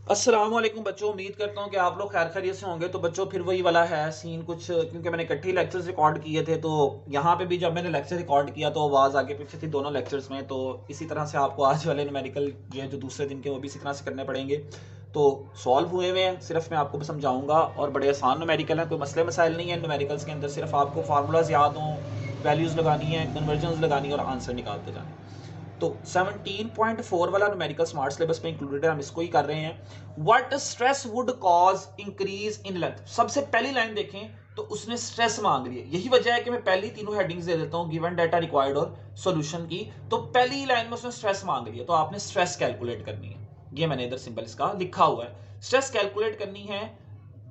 अस्सलाम वालेकुम बच्चों, उम्मीद करता हूँ कि आप लोग खैर खैरियत से होंगे। तो बच्चों फिर वही वाला है सीन कुछ, क्योंकि मैंने इकट्ठे लेक्चर्स रिकॉर्ड किए थे, तो यहाँ पे भी जब मैंने लेक्चर रिकॉर्ड किया तो आवाज़ आगे पीछे थी दोनों लेक्चर्स में। तो इसी तरह से आपको आज वाले न्यूमेरिकल जो है जो दूसरे दिन के वो भी इसी तरह से करने पड़ेंगे। तो सॉल्व हुए हुए हैं, सिर्फ मैं आपको समझाऊंगा और बड़े आसान न्यूमेरिकल हैं, कोई मसले मसाइल नहीं है न्यूमेरिकल्स के अंदर। सिर्फ आपको फार्मूलाज याद हों, वैल्यूज़ लगानी है, कन्वर्जन्स लगानी है और आंसर निकालते जाना है। तो 17.4 वाला न्यूमेरिकल स्मार्ट सिलेबस में इंक्लूडेड है, हम इसको ही कर रहे हैं। What stress would cause increase in length. सबसे पहली लाइन देखें तो उसने स्ट्रेस मांग रही है। यही वजह है कि मैं पहली तीनों हेडिंग्स दे देता हूं, गिवन डाटा रिक्वायर्ड और सॉल्यूशन की। तो पहली लाइन में उसने स्ट्रेस मांग रही है, तो आपने स्ट्रेस कैलकुलेट करनी है। ये मैंने इधर सिंबल इसका लिखा हुआ है, स्ट्रेस कैलकुलेट करनी है।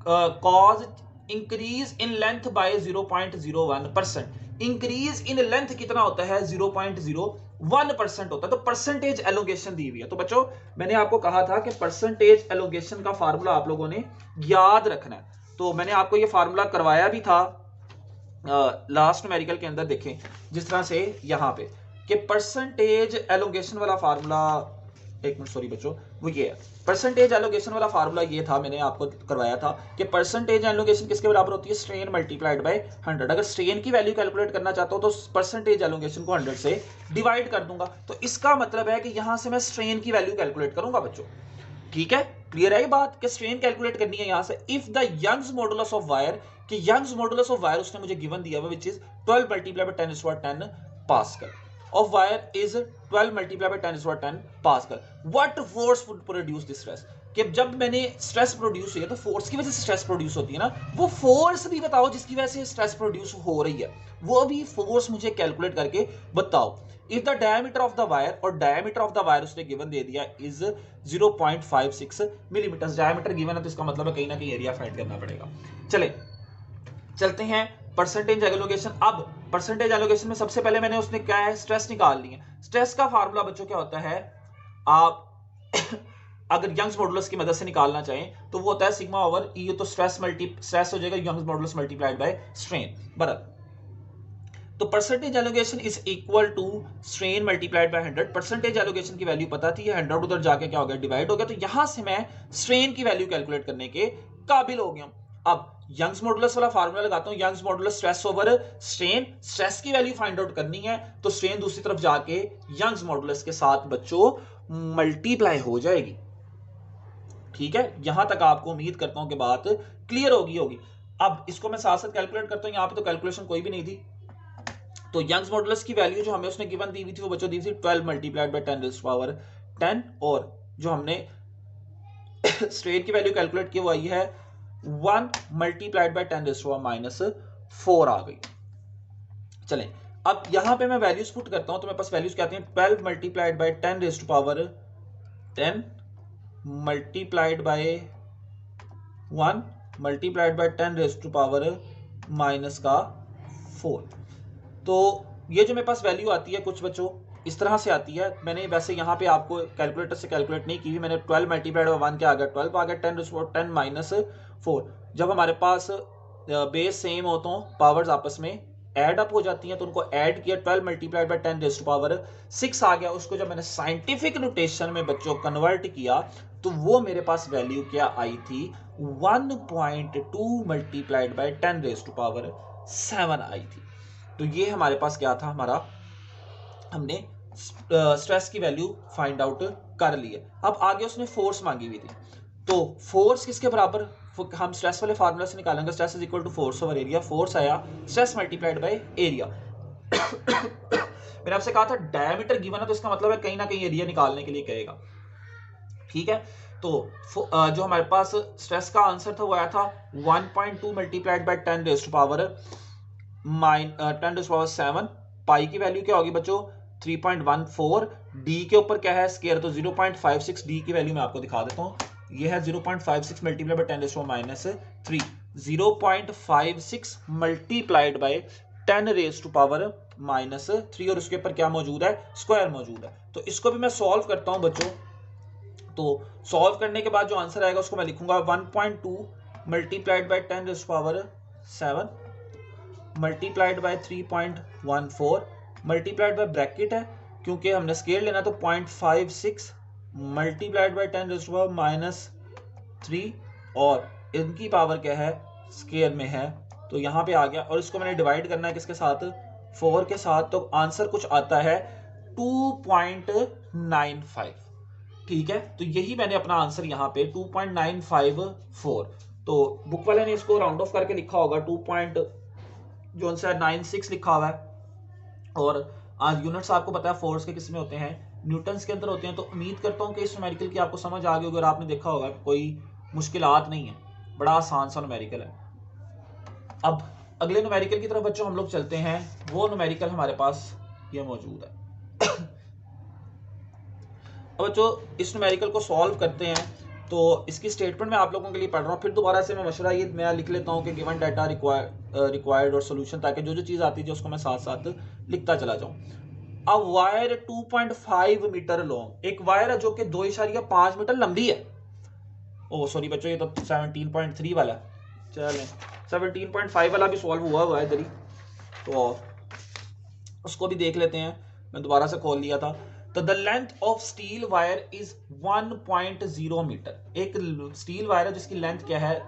Cause increase in length bye 0.01%। Increase in length कितना होता है? 0.01% होता है। तो परसेंटेज एलोगेशन दी हुई है। तो बच्चों मैंने आपको कहा था कि परसेंटेज एलोगेशन का फार्मूला आप लोगों ने याद रखना है। तो मैंने आपको ये फार्मूला करवाया भी था लास्ट न्यूमेरिकल के अंदर। देखें जिस तरह से यहां पे कि परसेंटेज एलोगेशन वाला फार्मूला, एक मिनट सॉरी बच्चों, वो ये है। परसेंटेज एलोगेशन वाला फार्मूला ये था, मैंने आपको करवाया था कि परसेंटेज एलोगेशन किसके बराबर होती है? Strain multiplied by 100। अगर स्ट्रेन की वैल्यू कैलकुलेट करना चाहता हूं तो परसेंटेज एलोगेशन को 100 से डिवाइड कर दूंगा। तो इसका मतलब है कि यहां से मैं स्ट्रेन की वैल्यू कैलकुलेट करूंगा बच्चों। ठीक है, क्लियर है ये बात कि स्ट्रेन कैलकुलेट करनी है यहां से। If the Young's modulus of wire, कि यंग्स मॉडुलस ऑफ वायर उसने मुझे गिवन दिया हुआ which is 12 multiply by 10 pascal of wire is 12 multiply by 10 pascal. What force would produce this stress, कि जब मैंने स्ट्रेस प्रोड्यूस किया तो फोर्स की वजह से स्ट्रेस प्रोड्यूस होती है ना, वो फोर्स भी बताओ जिसकी वजह से स्ट्रेस प्रोड्यूस हो रही है, वो भी फोर्स मुझे कैलकुलेट करके बताओ। If the diameter of the wire, और डायमीटर ऑफ द वायर उसने गिवन दे दिया इज 0.56 मिलीमीटर। डायमीटर गिवन है तो इसका मतलब है कहीं ना कहीं एरिया फाइंड करना पड़ेगा। चले चलते हैं परसेंटेज एलोगेशन। अब परसेंटेज एलोगेशन में सबसे पहले मैंने उसने क्या है, स्ट्रेस निकाल ली है। स्ट्रेस का फार्मूला बच्चों क्या होता है? आप अगर यंग्स मॉडुलस की मदद से निकालना चाहें तो वो होता है सिग्मा ओवर ई। तो स्ट्रेस हो जाएगा Young's modulus multiplied by strain बराबर। तो percentage elongation is equal to strain multiplied by 100। Percentage elongation की वैल्यू पता थी, 100 उधर जाके क्या हो गया, डिवाइड हो गया। तो यहां से मैं स्ट्रेन की वैल्यू कैलकुलेट करने के काबिल हो गया। अब यंग्स मॉडुलस वाला फार्मूला लगाता हूं, Young's modulus stress over strain. Stress की वैल्यू फाइंड आउट करनी है तो स्ट्रेन दूसरी तरफ जाके यंग्स मॉडुलस के साथ बच्चों मल्टीप्लाई हो जाएगी। ठीक है, यहां तक आपको उम्मीद करता हूं कि बात क्लियर होगी। अब इसको मैं साथ साथ कैलकुलेट करता हूं। यहां पे तो कैलकुलेशन कोई भी नहीं थी। तो यंग्स मॉडुलस की वैल्यू जो हमें उसने गिवन दी हुई थी वो बच्चों दी थी 12 मल्टीप्लाइड बाय 10 और जो हमने स्ट्रेन की वैल्यू कैलकुलेट की वो आई है 1 मल्टीप्लाइड बाय 10 आ गई। चलें अब यहां पे मैं वैल्यूज पुट करता हूं, तो मेरे पास वैल्यूज क्या आती हैं? 12 multiplied by 10 multiplied by 1 multiplied by 10 तो ये जो मेरे पास वैल्यू आती है कुछ बच्चों इस तरह से आती है। मैंने वैसे यहाँ पे आपको कैलकुलेटर से कैलकुलेट नहीं की हुई, मैंने 12 मल्टीप्लाइड बाय 1 क्या आ गया, 12 आ गया, 10 जब हमारे पास बेस सेम हो तो पावर्स आपस में ऐड अप हो जाती हैं, तो उनको ऐड किया, 12 मल्टीप्लाइड बाय 10 आ गया। उसको जब मैंने साइंटिफिक नोटेशन में बच्चों कन्वर्ट किया तो वो मेरे पास वैल्यू क्या आई थी? 1.2 मल्टीप्लाइड बाय 10 आई थी। तो ये हमारे पास क्या था, हमारा हमने स्ट्रेस की वैल्यू फाइंड आउट कर ली है। अब आगे उसने फोर्स मांगी हुई थी, तो फोर्स किसके बराबर हम स्ट्रेस वाले फार्मूला से निकालेंगे? Stress is equal to force over area. Force आया स्ट्रेस मल्टीप्लाइड बाय एरिया। मैंने आपसे कहा था डायमीटर गिवन है तो इसका मतलब है कहीं ना कहीं एरिया निकालने के लिए कहेगा। ठीक है, तो जो हमारे पास स्ट्रेस का आंसर था वो आया था 1.2 मल्टीप्लाइड बाय 10 7। पाई की वैल्यू क्या होगी बच्चों? 3.14। डी के ऊपर क्या है, स्केयर, तो 0.56। डी की वैल्यू मैं आपको दिखा देता हूं, ये है 0.56 मल्टीप्लाई बाय 10 3। 0.56 मल्टीप्लाइड बाय 10 3 और उसके ऊपर क्या मौजूद है? स्क्वायर मौजूद है। तो इसको भी मैं सॉल्व करता हूं बच्चों। तो सॉल्व करने के बाद जो आंसर आएगा उसको मैं लिखूंगा 1.2 multiplied by 10 multiplied by 3.14 multiplied by bracket है क्योंकि हमने स्केल लेना, तो 0.56 मल्टीप्लाइड बाय 10 माइनस 3 और इनकी पावर क्या है, स्क्वायर में है, तो यहाँ पे आ गया। और इसको मैंने डिवाइड करना है किसके साथ, 4 के साथ, तो आंसर कुछ आता है 2.95। ठीक है, तो यही मैंने अपना आंसर यहाँ पे 2.954। तो बुक वाले ने इसको राउंड ऑफ करके लिखा होगा 2.96 लिखा हुआ है। और आज यूनिट्स आपको पता है फोर्स के किसमें होते हैं, न्यूटन्स के अंदर होते हैं। तो उम्मीद करता हूँ कि इस न्यूमेरिकल की आपको समझ आ गई होगी और आपने देखा होगा कोई मुश्किलात नहीं है, बड़ा आसान सा न्यूमेरिकल है। अब अगले न्यूमेरिकल की तरफ बच्चों हम लोग चलते हैं। वो न्यूमेरिकल हमारे पास ये मौजूद है। अब बच्चों इस न्यूमेरिकल को सॉल्व करते हैं, तो इसकी स्टेटमेंट मैं आप लोगों के लिए पढ़ रहा हूँ। फिर दोबारा से मैं मशवरा ये मैं लिख लेता हूँ कि गिवन डाटा रिक्वायर्ड और सोल्यूशन, ताकि जो जो चीज़ आती है उसको मैं साथ साथ लिखता चला जाऊँ। अ वायर 2.5 मीटर लॉन्ग, एक वायर है जो कि 2.5 मीटर लंबी है। ओह सॉरी बच्चों, ये तो 17.3 वाला, चलें 17.5 वाला भी सॉल्व हुआ है इधर ही, तो उसको भी देख लेते हैं। मैं दोबारा से खोल लिया था। तो the length of steel wire is 1.0 metre. एक स्टील वायर है जिसकी लेंथ क्या है,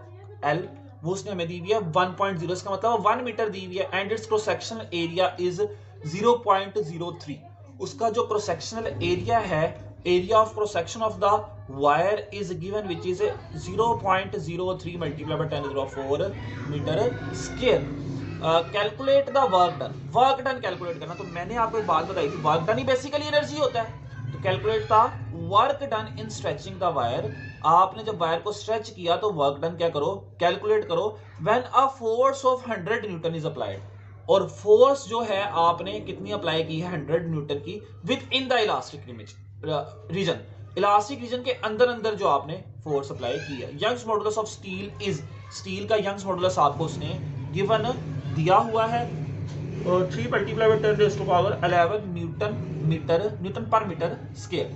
एल, वो उसने हमें दी हुई है 1.0, इसका मतलब 1 मीटर दी हुई है। And its cross sectional area is 0.03। उसका जो क्रॉस सेक्शनल एरिया है, area of cross section of the wire is given which is 0.03 multiply by 10⁴ metre square. Calculate the work done, work done calculate करना। तो मैंने आपको एक बात बताई थी, वर्क डन ही बेसिकली एनर्जी होता है। तो calculate the work done in stretching the wire, आपने जब वायर को स्ट्रेच किया तो वर्क डन क्या करो, कैलकुलेट करो। When a force of 100 Newton is applied, और फोर्स जो है आपने कितनी अप्लाई की है, 100 न्यूटन की, within the elastic region, elastic region के अंदर अंदर जो आपने फोर्स अप्लाई की है। Young's modulus of steel is, steel का यंग्स मॉडुलस आपको उसने गिवन दिया हुआ है 3 मल्टीप्लाई बाय 10⁻11 न्यूटन पर metre square.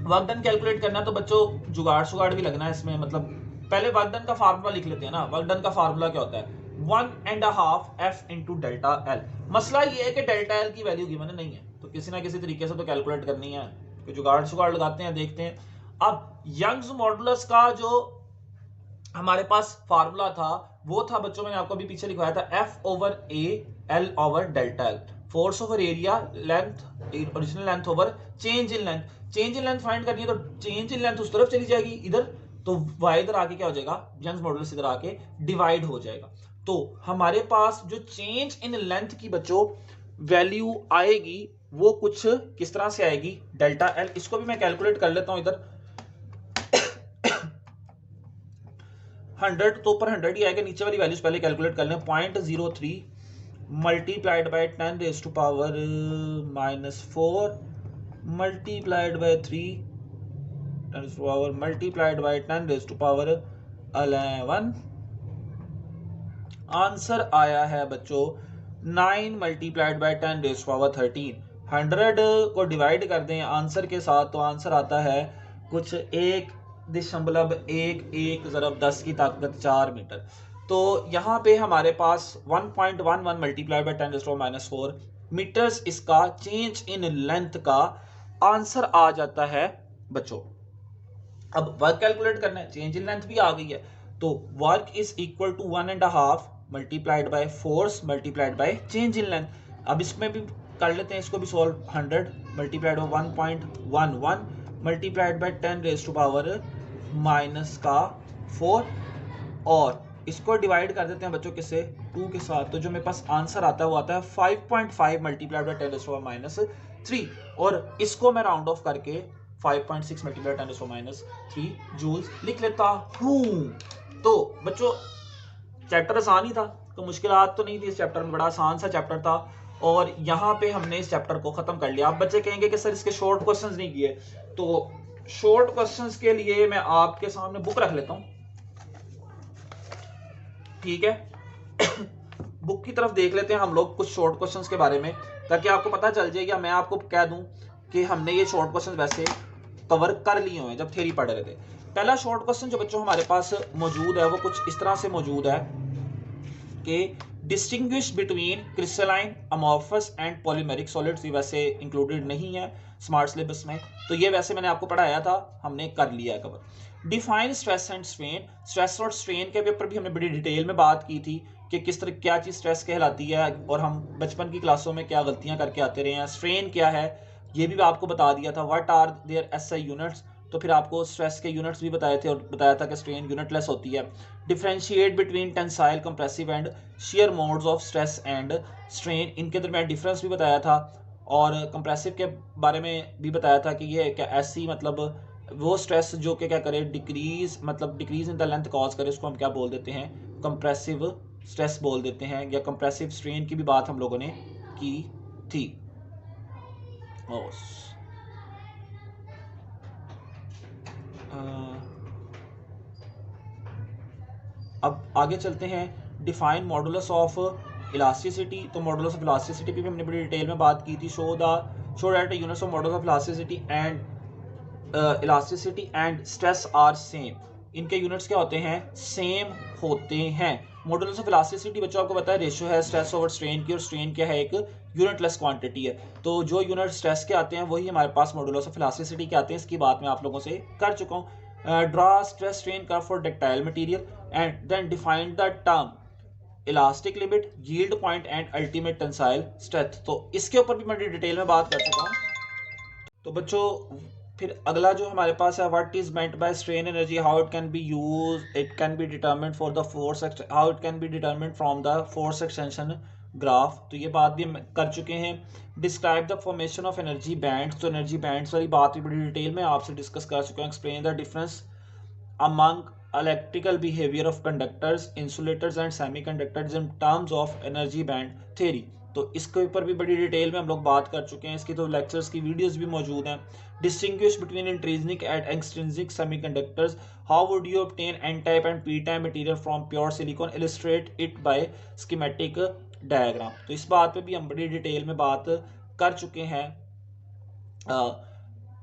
Work done calculate करना, तो बच्चों जुगाड़ भी लगना है इसमें। मतलब पहले वर्क डन का फार्मूला लिख लेते हैं ना। वर्क डन का फार्मूला क्या होता है, 1.5 F इंटू डेल्टा एल। मसला ये है कि डेल्टा एल की वैल्यू गिवन नहीं है, तो किसी ना किसी तरीके से तो कैलकुलेट करनी है। तो जुगाड़ लगाते हैं, देखते हैं। अब यंग्स मॉडुलस का जो हमारे पास फार्मूला था वो था बच्चों, मैंने आपको अभी पीछे लिखवाया था, F over A L over delta L. Force over area, length, original length over change in length. Change in length find करनी है तो चेंज इन लेंथ उस तरफ चली जाएगी इधर, तो y इधर आके क्या हो जाएगा, यंग्स मॉडुलस इधर आके डिवाइड हो जाएगा। तो हमारे पास जो चेंज इन लेंथ की बच्चों वैल्यू आएगी वो कुछ किस तरह से आएगी, डेल्टा एल। इसको भी मैं कैलकुलेट कर लेता हूं इधर। 100 तो ऊपर 100 ही आएगा, नीचे वाली वैल्यूज पहले कैलकुलेट कर लें। 0.03 multiplied by 10⁻⁻4 multiplied by 3 10⁻, multiplied by 10⁻11। Answer आया है बच्चों 9 मल्टीप्लाइड बाय 10⁻13। 100 को डिवाइड कर दें आंसर के साथ, तो आंसर आता है कुछ 1.11 की ताकत 4 मीटर। तो यहाँ पे हमारे पास 1.11 मल्टीप्लाइड बाय 10⁻⁻4 मीटर्स इसका चेंज इन लेंथ का आंसर आ जाता है बच्चों। अब वर्क कैलकुलेट करना है, चेंज इन लेंथ भी आ गई है, तो work is equal to 1.5 multiplied by force multiplied by change in length. अब इसमें भी कर लेते हैं, इसको भी solve. 100 multiplied by 1.11 multiplied by 10⁻⁻4 और इसको डिवाइड कर देते हैं बच्चों किससे, 2 के साथ। तो जो मेरे पास आंसर आता है वो आता है 5.5 मल्टीप्लाइड बाय 10⁻³ और इसको मैं राउंड ऑफ करके 5.6 मल्टीप्लाइड 10⁻³ जूल्स लिख लेता हूं। तो बच्चों चैप्टर आसान ही था, तो मुश्किलात तो नहीं थी इस चैप्टर में, बड़ा आसान सा चैप्टर था और यहाँ पे हमने इस चैप्टर को खत्म कर लिया। आप बच्चे कहेंगे कि सर इसके शॉर्ट क्वेश्चंस नहीं किए, तो शॉर्ट क्वेश्चंस के लिए मैं आपके सामने बुक रख लेता हूं, ठीक है। बुक की तरफ देख लेते हैं हम लोग कुछ शॉर्ट क्वेश्चंस के बारे में, ताकि आपको पता चल जाए, या मैं आपको कह दूं कि हमने ये शॉर्ट क्वेश्चंस वैसे कवर कर लिए हुए जब थ्योरी पढ़ रहे थे। पहला शॉर्ट क्वेश्चन जो बच्चों हमारे पास मौजूद है वो कुछ इस तरह से मौजूद है कि distinguish between crystalline, amorphous and polymeric solids, ये वैसे इंक्लूडेड नहीं है स्मार्ट सिलेबस में, तो ये वैसे मैंने आपको पढ़ाया था, हमने कर लिया cover. Define stress and strain, stress और स्ट्रेन के पेपर भी हमने बड़ी डिटेल में बात की थी कि किस तरह क्या चीज़ स्ट्रेस कहलाती है और हम बचपन की क्लासों में क्या गलतियां करके आते रहे हैं। स्ट्रेन क्या है ये भी आपको बता दिया था, what are their SI units, तो फिर आपको स्ट्रेस के यूनिट्स भी बताए थे और बताया था कि स्ट्रेन यूनिटलेस होती है। Differentiate between tensile, compressive and share modes of stress and strain, इनके दरमियान डिफरेंस भी बताया था। और कंप्रेसिव के बारे में भी बताया था कि ये क्या ऐसी मतलब वो स्ट्रेस जो कि क्या करे डिक्रीज, मतलब decrease in the length cause करे, उसको हम क्या बोल देते हैं, कंप्रेसिव स्ट्रेस बोल देते हैं, या कंप्रेसिव स्ट्रेन की भी बात हम लोगों ने की थी। अब आगे चलते हैं, डिफाइन मॉडुलस ऑफ इलास्टिसिटी, तो मॉडुलस ऑफ इलास्टिसिटी भी हमने बड़ी डिटेल में बात की थी। Show that units of modulus of elasticity and elasticity and stress are same, इनके यूनिट्स क्या होते हैं, सेम होते हैं। मॉडुलस ऑफ इलास्टिसिटी बच्चों आपको पता है रेशियो है स्ट्रेस ओवर स्ट्रेन की, और स्ट्रेन क्या है, एक यूनिटलेस क्वांटिटी है। तो जो यूनिट स्ट्रेस के आते हैं वही हमारे पास मॉडुलस ऑफ इलास्टिसिटी के आते हैं, इसकी बात मैं आप लोगों से कर चुका हूँ। Draw stress strain curve for ductile material and then define the term elastic limit, yield point and ultimate tensile strength, तो इसके ऊपर भी मैं डिटेल में बात कर चुका हूँ। तो बच्चों फिर अगला जो हमारे पास है, what is meant by strain energy, how it can be use, it can be determined for the force, how it can be determined from the force extension graph, तो ये बात भी कर चुके हैं। Describe the formation of energy bands, तो energy bands वाली बात भी बड़ी डिटेल में आपसे डिस्कस कर चुका हूँ। Explain the difference among electrical behavior of conductors, insulators and semiconductors in terms of energy band theory, तो इसके ऊपर भी बड़ी डिटेल में हम लोग बात कर चुके हैं, इसकी तो लेक्चर्स की वीडियोस भी मौजूद हैं। Distinguish between intrinsic and extrinsic semiconductors, how would you obtain N type and P type material from pure silicon, illustrate it by schematic diagram, तो इस बात पे भी हम बड़ी डिटेल में बात कर चुके हैं।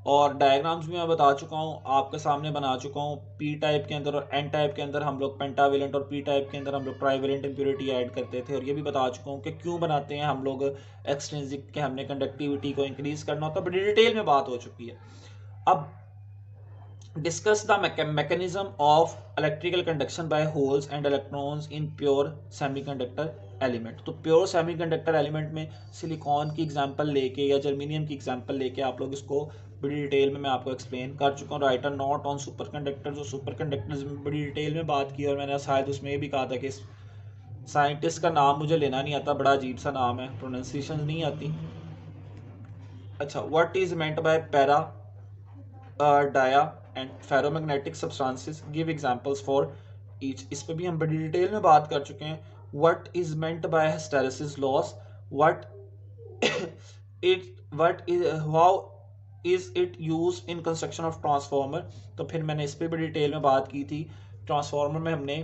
और डायग्राम्स भी मैं बता चुका हूँ, आपके सामने बना चुका हूँ। पी टाइप के अंदर और एन टाइप के अंदर हम लोग पेंटावेलेंट, और पी टाइप के अंदर हम लोग ट्राइवेलेंट इम्प्योरिटी ऐड करते थे, और ये भी बता चुका हूँ कि क्यों बनाते हैं हम लोग एक्सट्रिंसिक के, हमने कंडक्टिविटी को इंक्रीज करना होता है, बड़ी डिटेल में बात हो चुकी है। अब discuss the mechanism of electrical conduction by holes and electrons in pure semiconductor element, तो प्योर सेमीकंडक्टर एलिमेंट में सिलिकॉन की एग्जांपल लेके या जर्मेनियम की एग्जांपल लेके आप लोग इसको बड़ी डिटेल में मैं आपको एक्सप्लेन कर चुका हूँ। Right a note on super conductor, जो सुपर कंडक्टर्स में बड़ी डिटेल में बात की, और मैंने शायद उसमें ये भी कहा था कि साइंटिस्ट का नाम मुझे लेना नहीं आता, बड़ा अजीब सा नाम है, प्रोनाउंसिएशन नहीं आती। अच्छा, what is meant by para dia and ferromagnetic substances, give examples for each, इस पे भी हम बड़ी डिटेल में बात कर चुके हैं। What is meant bye hysteresis loss, what is how is it use in construction of transformer, तो फिर मैंने इस पर भी डिटेल में बात की थी। ट्रांसफार्मर में हमने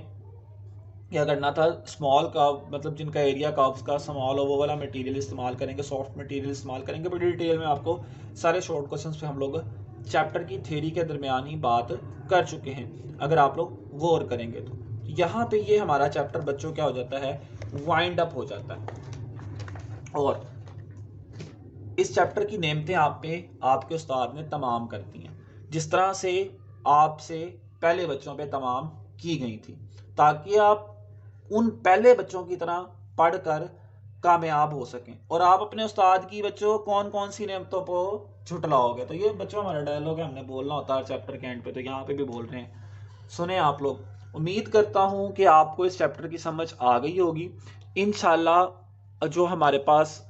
क्या करना था, स्मॉल कर्व, मतलब जिनका एरिया कर्व्स का स्मॉल हो वो वाला मटेरियल इस्तेमाल करेंगे, सॉफ्ट मटेरियल इस्तेमाल करेंगे। बड़ी डिटेल में आपको सारे शॉर्ट क्वेश्चंस पे हम लोग चैप्टर की थ्योरी के दरमियान ही बात कर चुके हैं, अगर आप लोग गौर करेंगे तो। यहाँ पे ये हमारा चैप्टर बच्चों क्या हो जाता है, वाइंड अप हो जाता है, और इस चैप्टर की नेमतें आप पे आपके उस्ताद ने तमाम कर दी हैं, जिस तरह से आपसे पहले बच्चों पे तमाम की गई थी, ताकि आप उन पहले बच्चों की तरह पढ़कर कामयाब हो सकें, और आप अपने उस्ताद की बच्चों कौन कौन सी नेमतों को झुटलाओगे। तो ये बच्चों हमारा डायलॉग है, हमने बोलना होता है चैप्टर के एंड पे, तो यहाँ पे भी बोल रहे हैं, सुने आप लोग। उम्मीद करता हूँ कि आपको इस चैप्टर की समझ आ गई होगी। इंशाल्लाह जो हमारे पास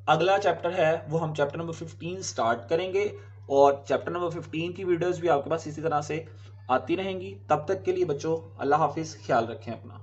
अगला चैप्टर है वो हम चैप्टर नंबर 15 स्टार्ट करेंगे, और चैप्टर नंबर 15 की वीडियोस भी आपके पास इसी तरह से आती रहेंगी। तब तक के लिए बच्चों अल्लाह हाफिज, ख्याल रखें अपना।